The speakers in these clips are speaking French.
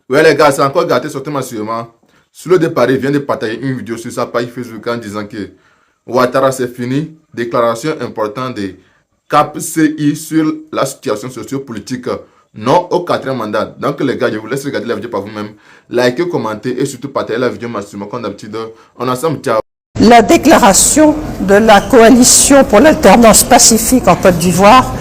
Ouais les gars, c'est encore gâté certainement sûrement. Sous le départ, il vient de partager une vidéo sur sa page Facebook en disant que Ouattara c'est fini. Déclaration importante de KCI sur la situation sociopolitique. Non au 4e mandat. Donc les gars, je vous laisse regarder la vidéo par vous-même. Likez, commentez et surtout partagez la vidéo maximum comme d'habitude. On est ensemble, ciao. La déclaration de la coalition pour l'alternance pacifique en Côte d'Ivoire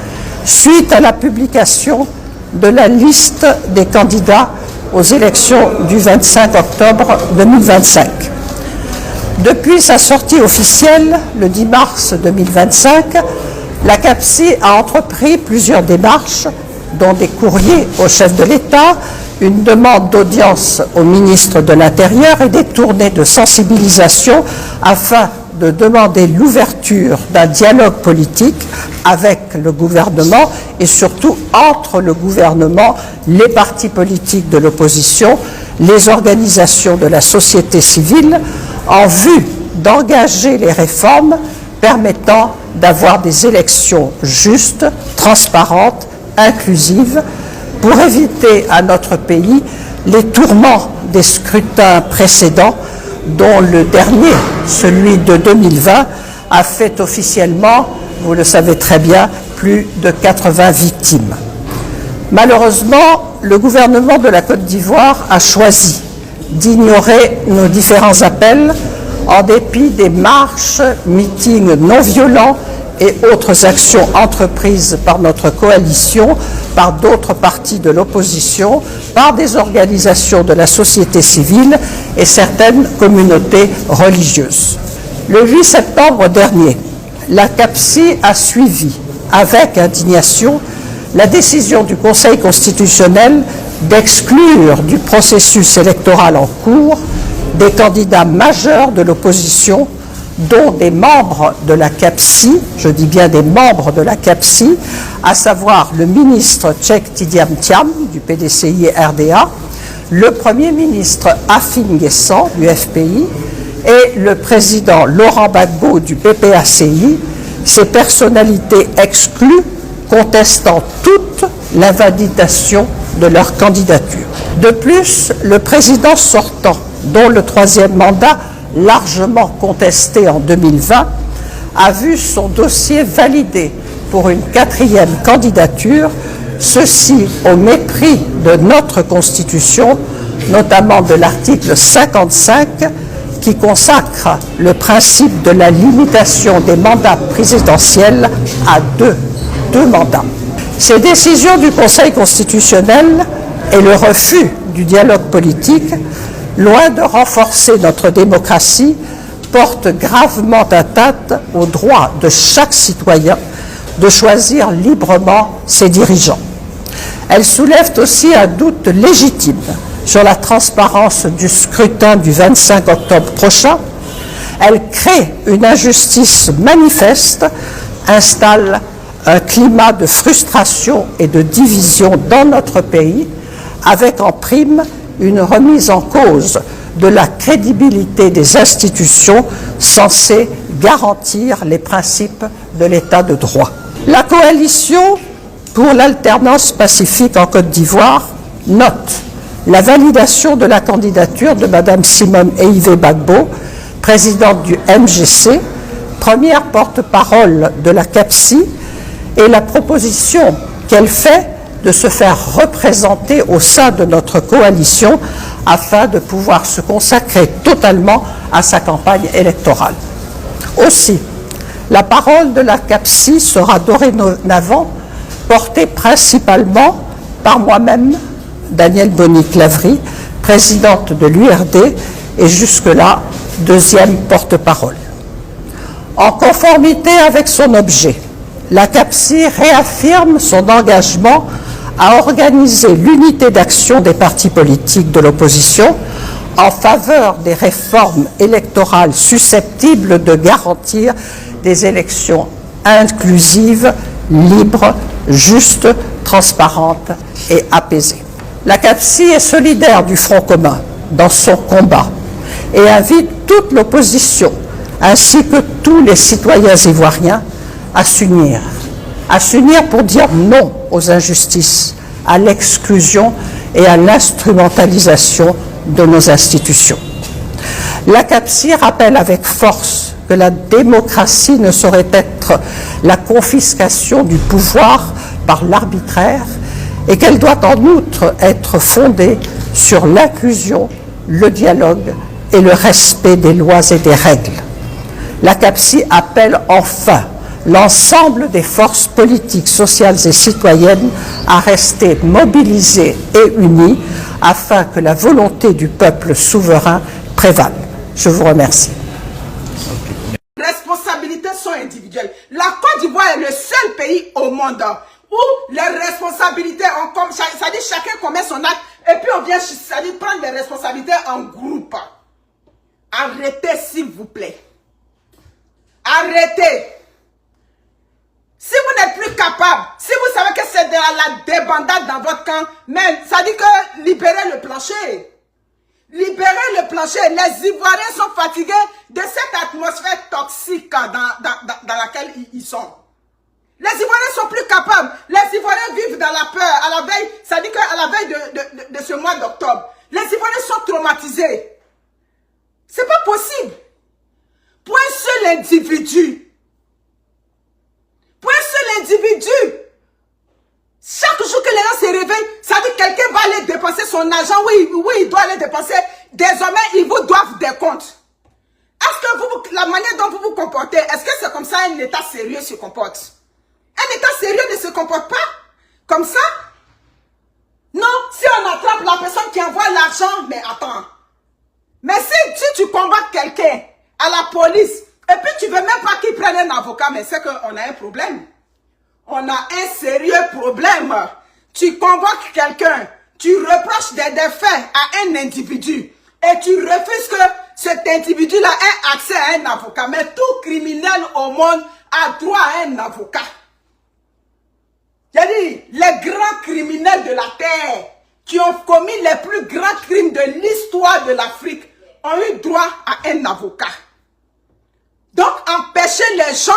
suite à la publication de la liste des candidats aux élections du 25 octobre 2025. Depuis sa sortie officielle, le 10 mars 2025, la CAPCI a entrepris plusieurs démarches, dont des courriers au chef de l'État, une demande d'audience au ministre de l'Intérieur et des tournées de sensibilisation afin de demander l'ouverture d'un dialogue politique avec le gouvernement et surtout entre le gouvernement, les partis politiques de l'opposition, les organisations de la société civile, en vue d'engager les réformes permettant d'avoir des élections justes, transparentes, inclusives, pour éviter à notre pays les tourments des scrutins précédents, dont le dernier, celui de 2020, a fait officiellement, vous le savez très bien, plus de 80 victimes. Malheureusement, le gouvernement de la Côte d'Ivoire a choisi d'ignorer nos différents appels en dépit des marches, meetings non violents et autres actions entreprises par notre coalition, par d'autres partis de l'opposition, par des organisations de la société civile et certaines communautés religieuses. Le 8 septembre dernier, la CAPCI a suivi avec indignation la décision du Conseil constitutionnel d'exclure du processus électoral en cours des candidats majeurs de l'opposition, dont des membres de la CAPCI, je dis bien des membres de la CAPCI, à savoir le ministre Cheikh Tidiane Thiam du PDCI-RDA, le Premier ministre Afin Guessan du FPI et le président Laurent Gbagbo du PPACI, ces personnalités exclues contestant toute l'invalidation de leur candidature. De plus, le président sortant, dont le 3e mandat largement contesté en 2020, a vu son dossier validé pour une 4e candidature, ceci au mépris de notre Constitution, notamment de l'article 55, qui consacre le principe de la limitation des mandats présidentiels à deux mandats. Ces décisions du Conseil constitutionnel et le refus du dialogue politique, loin de renforcer notre démocratie, portent gravement atteinte au droit de chaque citoyen de choisir librement ses dirigeants. Elles soulèvent aussi un doute légitime sur la transparence du scrutin du 25 octobre prochain. Elles créent une injustice manifeste, installent un climat de frustration et de division dans notre pays, avec en prime une remise en cause de la crédibilité des institutions censées garantir les principes de l'état de droit. La coalition pour l'alternance pacifique en Côte d'Ivoire note la validation de la candidature de Mme Simone Eyivé Gbagbo, présidente du MGC, première porte-parole de la CAPCI, et la proposition qu'elle fait de se faire représenter au sein de notre coalition afin de pouvoir se consacrer totalement à sa campagne électorale. Aussi, la parole de la CAPCI sera dorénavant portée principalement par moi-même, Danielle Boni-Clavry, présidente de l'URD et jusque-là 2e porte-parole. En conformité avec son objet, la CAPCI réaffirme son engagement à organiser l'unité d'action des partis politiques de l'opposition en faveur des réformes électorales susceptibles de garantir des élections inclusives, libres, justes, transparentes et apaisées. La CAPCI est solidaire du Front commun dans son combat et invite toute l'opposition ainsi que tous les citoyens ivoiriens à s'unir pour dire non aux injustices, à l'exclusion et à l'instrumentalisation de nos institutions. La CAPCI rappelle avec force que la démocratie ne saurait être la confiscation du pouvoir par l'arbitraire et qu'elle doit en outre être fondée sur l'inclusion, le dialogue et le respect des lois et des règles. La CAPCI appelle enfin l'ensemble des forces politiques, sociales et citoyennes à rester mobilisées et unies afin que la volonté du peuple souverain prévale. Je vous remercie. Les responsabilités sont individuelles. La Côte d'Ivoire est le seul pays au monde où les responsabilités, c'est-à-dire chacun commet son acte et puis on vient prendre les responsabilités en groupe. Arrêtez s'il vous plaît. Arrêtez. Si vous n'êtes plus capable, si vous savez que c'est de la débandade dans votre camp, mais ça dit que libérez le plancher. Libérez le plancher. Les Ivoiriens sont fatigués de cette atmosphère toxique dans laquelle ils sont. Les Ivoiriens sont plus capables. Les Ivoiriens vivent dans la peur. À la veille, ça dit qu'à la veille de ce mois d'octobre, les Ivoiriens sont traumatisés. C'est pas possible. Pour un seul individu. Pour un seul individu. Chaque jour que les gens se réveillent, ça dit que quelqu'un va aller dépenser son argent. Oui, il doit aller dépenser. Désormais, ils vous doivent des comptes. Est-ce que la manière dont vous vous comportez, est-ce que c'est comme ça un État sérieux se comporte? Un État sérieux ne se comporte pas comme ça? Non, si on attrape la personne qui envoie l'argent, mais attends. Mais si tu convoques quelqu'un à la police, et puis tu veux même pas qu'il prenne un avocat, mais c'est qu'on a un problème. On a un sérieux problème. Tu convoques quelqu'un, tu reproches des faits à un individu et tu refuses que cet individu-là ait accès à un avocat. Mais tout criminel au monde a droit à un avocat. J'ai dit, les grands criminels de la terre qui ont commis les plus grands crimes de l'histoire de l'Afrique ont eu droit à un avocat. Donc, empêcher les gens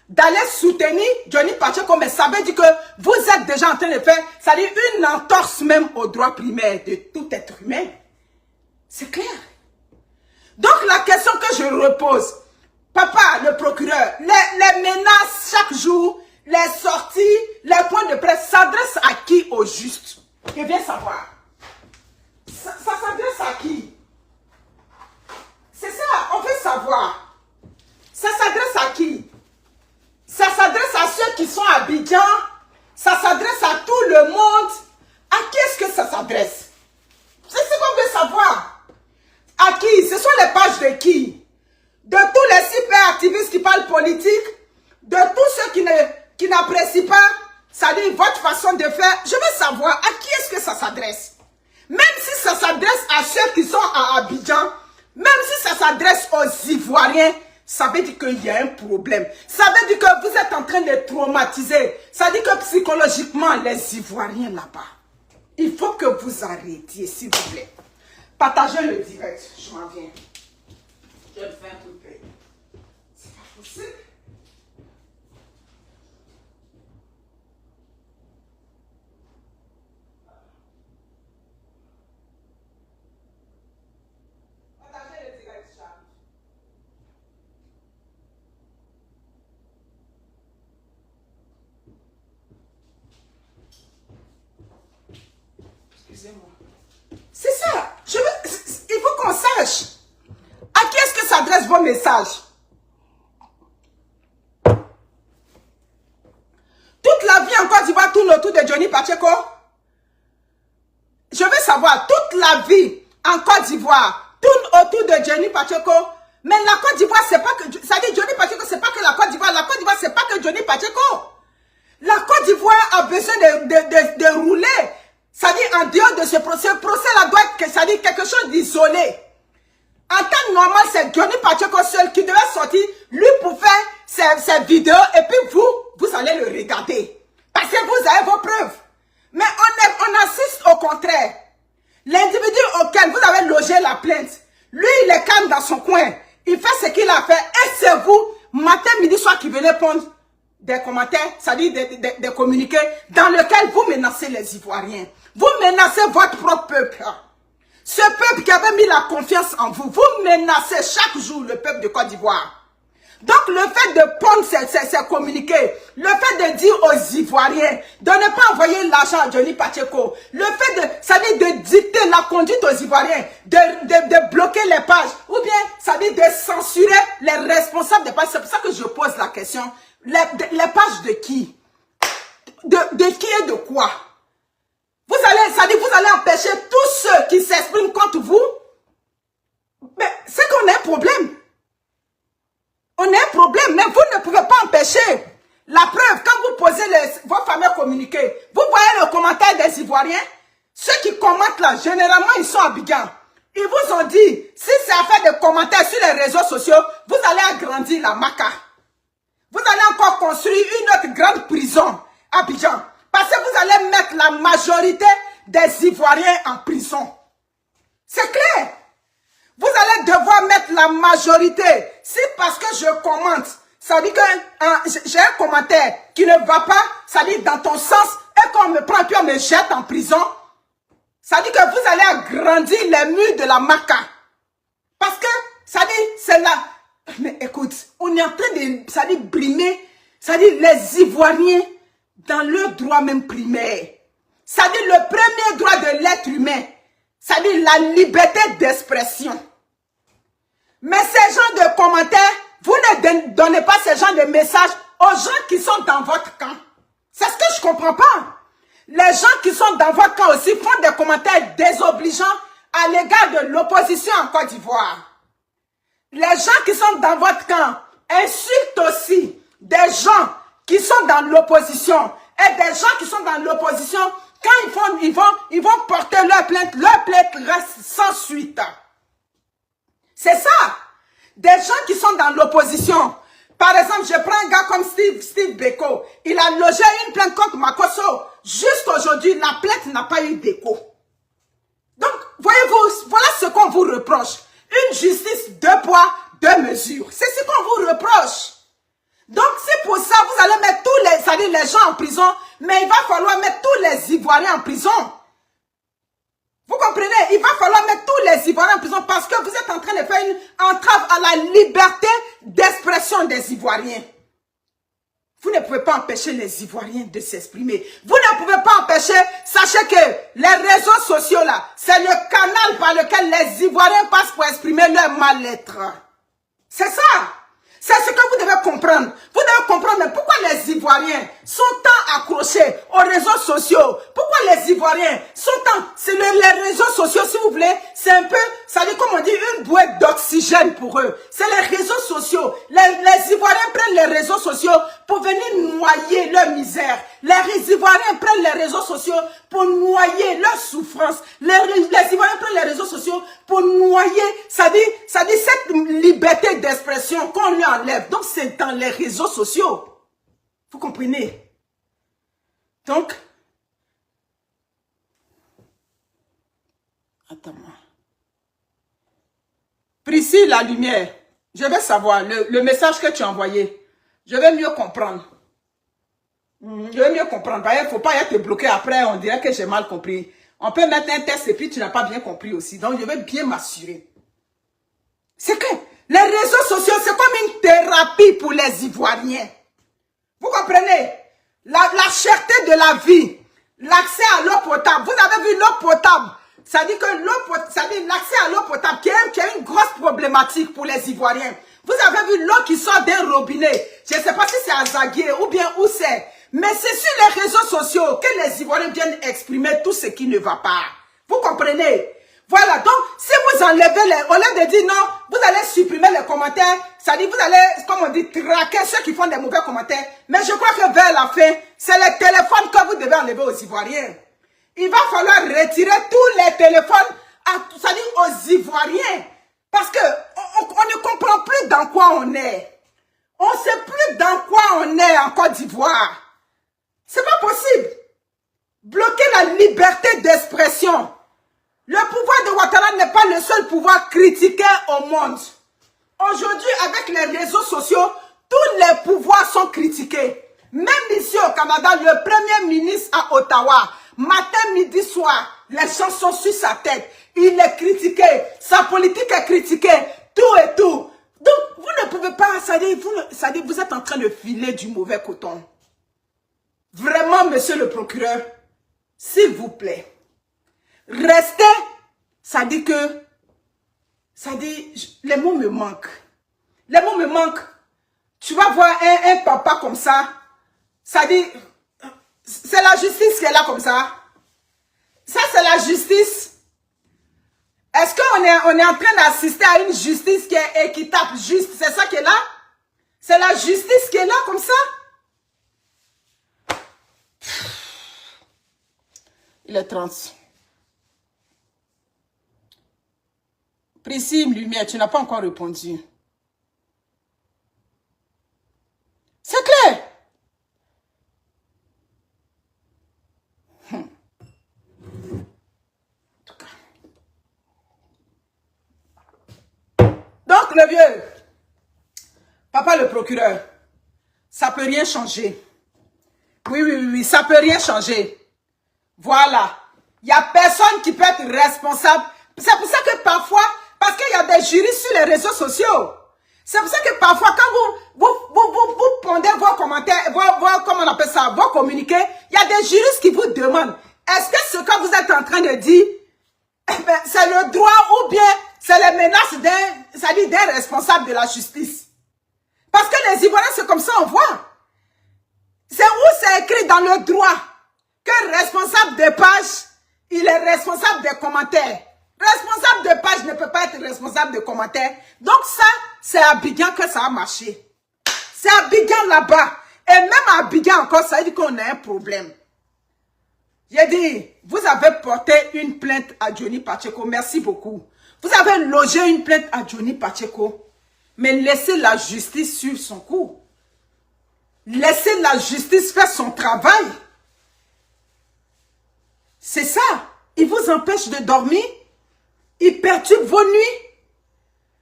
d'aller soutenir Johnny Pacheco, mais ça veut dire que vous êtes déjà en train de faire, c'est-à-dire une entorse même aux droits primaires de tout être humain. C'est clair. Donc la question que je repose, papa, le procureur, les menaces chaque jour, les sorties, les points de presse s'adressent à qui au juste? Je viens savoir. Ça s'adresse à qui? C'est ça, on veut savoir. Ça s'adresse à qui? Ça s'adresse à ceux qui sont à Abidjan. Ça s'adresse à tout le monde. À qui est-ce que ça s'adresse? C'est ce qu'on veut savoir. À qui? Ce sont les pages de qui? De tous les super activistes qui parlent politique, de tous ceux qui n'apprécient pas, ça dit votre façon de faire. Je veux savoir à qui est-ce que ça s'adresse. Même si ça s'adresse à ceux qui sont à Abidjan, même si ça s'adresse aux Ivoiriens, ça veut dire qu'il y a un problème. Ça veut dire que vous êtes en train de traumatiser. Ça veut dire que psychologiquement, les Ivoiriens là-bas, il faut que vous arrêtiez, s'il vous plaît. Partagez le direct, je m'en viens. Je vais faire un coup de paix. C'est pas possible. Partagez le direct, Charles. Excusez-moi. C'est ça. Il faut qu'on sache. À qui est-ce que s'adressent vos messages? Toute la vie en Côte d'Ivoire tourne autour de Johnny Pacheco. Je veux savoir, toute la vie en Côte d'Ivoire tourne autour de Johnny Pacheco. Mais la Côte d'Ivoire, c'est pas que... Ça dit Johnny Pacheco, c'est pas que la Côte d'Ivoire. La Côte d'Ivoire, c'est pas que Johnny Pacheco. La Côte d'Ivoire a besoin de rouler. Ça dit en dehors de ce procès-là doit être, ça dit quelque chose d'isolé. En temps normal, c'est Johnny Pacheco seul qui devait sortir, lui pour faire ses vidéos, et puis vous allez le regarder. Parce que vous avez vos preuves. Mais on assiste au contraire. L'individu auquel vous avez logé la plainte, lui, il est calme dans son coin. Il fait ce qu'il a fait. Et c'est vous, matin, midi, soir, qui venez prendre des commentaires, c'est-à-dire des communiqués dans lesquels vous menacez les Ivoiriens. Vous menacez votre propre peuple. Ce peuple qui avait mis la confiance en vous, vous menacez chaque jour le peuple de Côte d'Ivoire. Donc le fait de prendre ces communiqués, le fait de dire aux Ivoiriens de ne pas envoyer l'argent à Johnny Pacheco, le fait de, c'est-à-dire de dicter la conduite aux Ivoiriens, de bloquer les pages, ou bien, c'est-à-dire de censurer les responsables des pages. C'est pour ça que je pose la question. Les pages de qui? De qui et de quoi? Vous allez, c'est-à-dire vous allez empêcher tous ceux qui s'expriment contre vous? Mais c'est qu'on a un problème. On a un problème, mais vous ne pouvez pas empêcher. La preuve, quand vous posez vos fameux communiqués, vous voyez le commentaire des Ivoiriens, ceux qui commentent là, généralement, ils sont à Abidjan. Ils vous ont dit, si c'est affaire de commentaires sur les réseaux sociaux, vous allez agrandir la Maca. Vous allez encore construire une autre grande prison à Abidjan. Parce que vous allez mettre la majorité des Ivoiriens en prison. C'est clair. Vous allez devoir mettre la majorité. Si parce que je commente, ça dit que j'ai un commentaire qui ne va pas, ça dit dans ton sens, et qu'on me prend puis on me jette en prison, ça dit que vous allez agrandir les murs de la Maca. Parce que, ça dit, c'est là. Mais écoute, on est en train de, ça dit, brimer, ça dit, les Ivoiriens dans leur droit même primaire. Ça dit, le premier droit de l'être humain, ça dit la liberté d'expression. Mais ces gens de commentaires, vous ne donnez pas ces gens de messages aux gens qui sont dans votre camp. C'est ce que je ne comprends pas. Les gens qui sont dans votre camp aussi font des commentaires désobligeants à l'égard de l'opposition en Côte d'Ivoire. Les gens qui sont dans votre camp insultent aussi des gens qui sont dans l'opposition. Et des gens qui sont dans l'opposition, quand ils vont porter leur plainte reste sans suite. C'est ça. Des gens qui sont dans l'opposition. Par exemple, je prends un gars comme Steve Beko. Il a logé une plainte contre Makosso. Jusqu'aujourd'hui, la plainte n'a pas eu d'écho. Donc, voyez-vous, voilà ce qu'on vous reproche. Une justice deux poids, deux mesures. C'est ce qu'on vous reproche. Donc, c'est pour ça que vous allez mettre tous les gens en prison, mais il va falloir mettre tous les Ivoiriens en prison. Vous comprenez? Il va falloir mettre tous les Ivoiriens en prison parce que vous êtes en train de faire une entrave à la liberté d'expression des Ivoiriens. Vous ne pouvez pas empêcher les Ivoiriens de s'exprimer. Vous ne pouvez pas empêcher, sachez que les réseaux sociaux là, c'est le canal par lequel les Ivoiriens passent pour exprimer leur mal-être. C'est ça. C'est ce que vous devez comprendre. Vous devez comprendre mais pourquoi les Ivoiriens sont tant accrochés aux réseaux sociaux. Pourquoi les Ivoiriens sont tant... C'est les réseaux sociaux, si vous voulez, c'est un peu, ça dit comme on dit, une bouée d'oxygène pour eux. C'est les réseaux sociaux. Les Ivoiriens prennent les réseaux sociaux pour venir noyer leur misère. Les Ivoiriens prennent les réseaux sociaux pour noyer leur souffrance. Les Ivoiriens prennent les réseaux sociaux pour noyer, ça dit cette liberté d'expression qu'on lui enlève. Donc c'est dans les réseaux sociaux. Vous comprenez? Donc, attends-moi. Priscille, la lumière. Je veux savoir le message que tu as envoyé. Je vais mieux comprendre. Je vais mieux comprendre. Il ne faut pas être bloqué après. On dirait que j'ai mal compris. On peut mettre un test et puis tu n'as pas bien compris aussi. Donc, je vais bien m'assurer. C'est que les réseaux sociaux, c'est comme une thérapie pour les Ivoiriens. Vous comprenez? La cherté de la vie. L'accès à l'eau potable. Vous avez vu l'eau potable. Ça dit que l'accès à l'eau potable qui est une grosse problématique pour les Ivoiriens. Vous avez vu l'eau qui sort d'un robinet. Je ne sais pas si c'est à Zaguié ou bien où c'est. Mais c'est sur les réseaux sociaux que les Ivoiriens viennent exprimer tout ce qui ne va pas. Vous comprenez? Voilà, donc si vous enlevez au lieu de dire non, vous allez supprimer les commentaires, ça dit vous allez, comme on dit, traquer ceux qui font des mauvais commentaires. Mais je crois que vers la fin, c'est les téléphones que vous devez enlever aux Ivoiriens. Il va falloir retirer tous les téléphones, ça dit aux Ivoiriens. Parce que on ne comprend plus dans quoi on est. On ne sait plus dans quoi on est en Côte d'Ivoire. C'est pas possible. Bloquer la liberté d'expression. Le pouvoir de Ouattara n'est pas le seul pouvoir critiqué au monde. Aujourd'hui, avec les réseaux sociaux, tous les pouvoirs sont critiqués. Même ici au Canada, le premier ministre à Ottawa, matin, midi, soir, les gens sont sur sa tête. Il est critiqué, sa politique est critiquée, tout et tout. Donc, vous ne pouvez pas, ça dit, vous êtes en train de filer du mauvais coton. Vraiment, monsieur le procureur, s'il vous plaît, restez, ça dit que, ça dit, les mots me manquent. Les mots me manquent. Tu vas voir un papa comme ça, ça dit, c'est la justice qui est là comme ça. Ça, c'est la justice. Est-ce qu'on est en train d'assister à une justice qui est équitable, juste? C'est ça qui est là? C'est la justice qui est là comme ça? Il est 30. Priscille Lumière, tu n'as pas encore répondu. C'est clair. Donc, le vieux, papa le procureur, ça peut rien changer. Oui, ça peut rien changer. Voilà. Il n'y a personne qui peut être responsable. C'est pour ça que parfois, parce qu'il y a des juristes sur les réseaux sociaux. C'est pour ça que parfois, quand vous pondez vos commentaires, comment on appelle ça, vos communiqués, il y a des juristes qui vous demandent, est-ce que ce que vous êtes en train de dire, c'est le droit ou bien c'est les menaces d'un responsable de la justice? Parce que les Ivoiriens, c'est comme ça, on voit. C'est où c'est écrit dans le droit que responsable de page, il est responsable des commentaires. Responsable de page ne peut pas être responsable de commentaires. Donc ça, c'est à Abidjan que ça a marché. C'est à Abidjan là-bas. Et même à Abidjan encore, ça veut dire qu'on a un problème. J'ai dit, vous avez porté une plainte à Johnny Pacheco. Merci beaucoup. Vous avez logé une plainte à Johnny Pacheco. Mais laissez la justice suivre son cours. Laissez la justice faire son travail. C'est ça. Il vous empêche de dormir. Il perturbe vos nuits.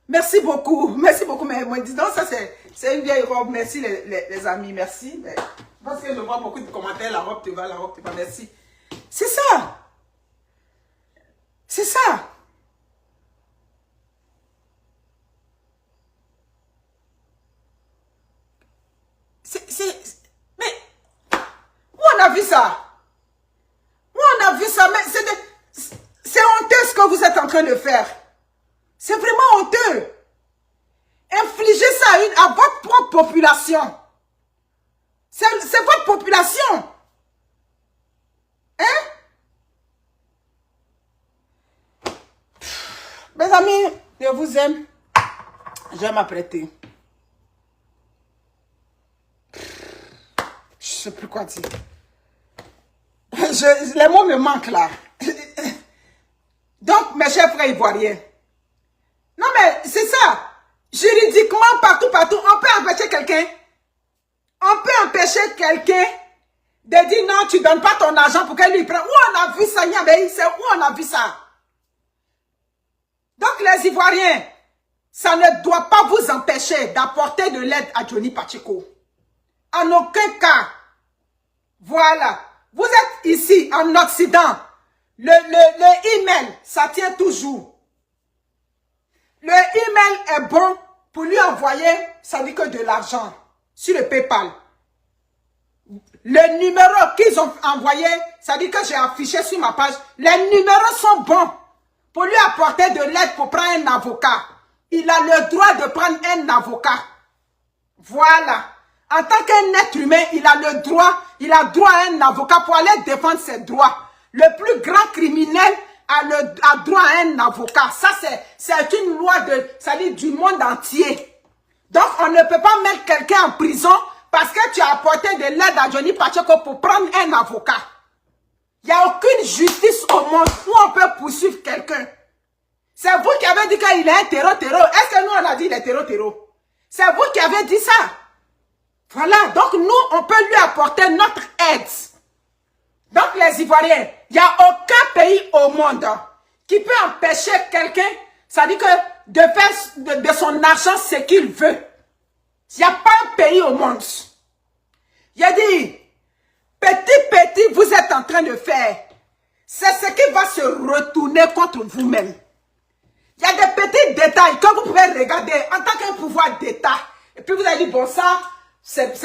Merci beaucoup. Merci beaucoup. Mais moi, dis donc, ça c'est une vieille robe. Merci les amis. Merci. Mais, parce que je vois beaucoup de commentaires. La robe te va, la robe te va. Merci. C'est ça. C'est ça. Mais, où on a vu ça? Où on a vu ça? Mais c'est honteux ce que vous êtes en train de faire. C'est vraiment honteux. Infligez ça à votre propre population. C'est votre population. Hein? Mes amis, je vous aime. Je vais m'apprêter. Je ne sais plus quoi dire. Les mots me manquent là. Donc, mes chers frères ivoiriens. Non mais, c'est ça. Juridiquement, partout, on peut empêcher quelqu'un. On peut empêcher quelqu'un de dire non, tu ne donnes pas ton argent pour qu'elle lui prenne. Où on a vu ça, Niamey? C'est où on a vu ça? Donc, les Ivoiriens, ça ne doit pas vous empêcher d'apporter de l'aide à Johnny Pacheco. En aucun cas. Voilà. Vous êtes ici, en Occident. Le email, ça tient toujours. Le email est bon pour lui envoyer, ça dit que de l'argent sur le PayPal. Le numéro qu'ils ont envoyé, ça dit que j'ai affiché sur ma page. Les numéros sont bons pour lui apporter de l'aide pour prendre un avocat. Il a le droit de prendre un avocat. Voilà. En tant qu'un être humain, il a droit à un avocat pour aller défendre ses droits. Le plus grand criminel a droit à un avocat. Ça, c'est une loi du monde entier. Donc, on ne peut pas mettre quelqu'un en prison parce que tu as apporté de l'aide à Johnny Pacheco pour prendre un avocat. Il n'y a aucune justice au monde où on peut poursuivre quelqu'un. C'est vous qui avez dit qu'il est un terreau. Est-ce que nous, on a dit qu'il est terreau? C'est vous qui avez dit ça. Voilà, donc nous, on peut lui apporter notre aide. Donc les Ivoiriens, il n'y a aucun pays au monde qui peut empêcher quelqu'un, ça dit que de faire de son argent ce qu'il veut. Il n'y a pas un pays au monde. J'ai dit, petit, vous êtes en train de faire. C'est ce qui va se retourner contre vous-même. Il y a des petits détails que vous pouvez regarder en tant qu'un pouvoir d'État. Et puis vous allez dire, bon ça, c'est